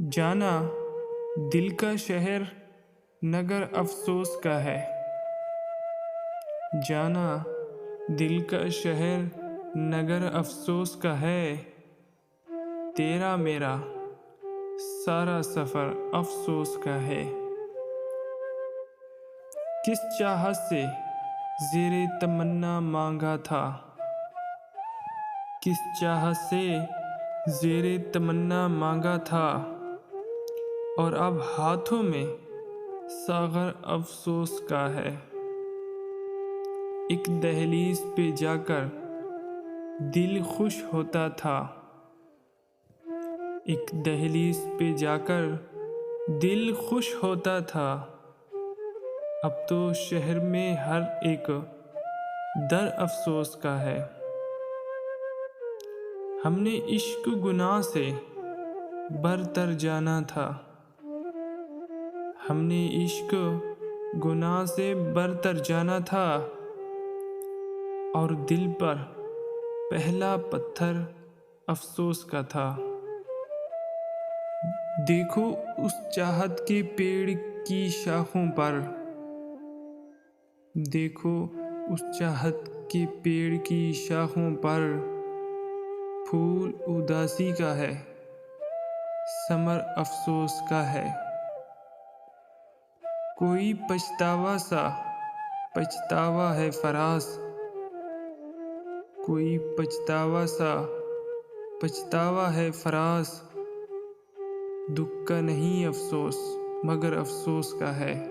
जाना दिल का शहर नगर अफसोस का है। जाना दिल का शहर नगर अफसोस का है। तेरा मेरा सारा सफ़र अफसोस का है। किस चाहत से ज़ेरे तमन्ना मांगा था, किस चाहत से ज़ेरे तमन्ना मांगा था, और अब हाथों में सागर अफसोस का है। एक दहलीज पे जाकर दिल खुश होता था, एक दहलीज पे जाकर दिल खुश होता था। अब तो शहर में हर एक दर अफसोस का है। हमने इश्क गुनाह से बरतर जाना था, हमने इश्क गुनाह से बरतर जाना था, और दिल पर पहला पत्थर अफसोस का था। देखो उस चाहत के पेड़ की शाखों पर, देखो उस चाहत के पेड़ की शाखों पर, फूल उदासी का है, समर अफसोस का है। कोई पछतावा सा पछतावा है फराज, कोई पछतावा सा पछतावा है फराज। दुख का नहीं अफसोस मगर अफसोस का है।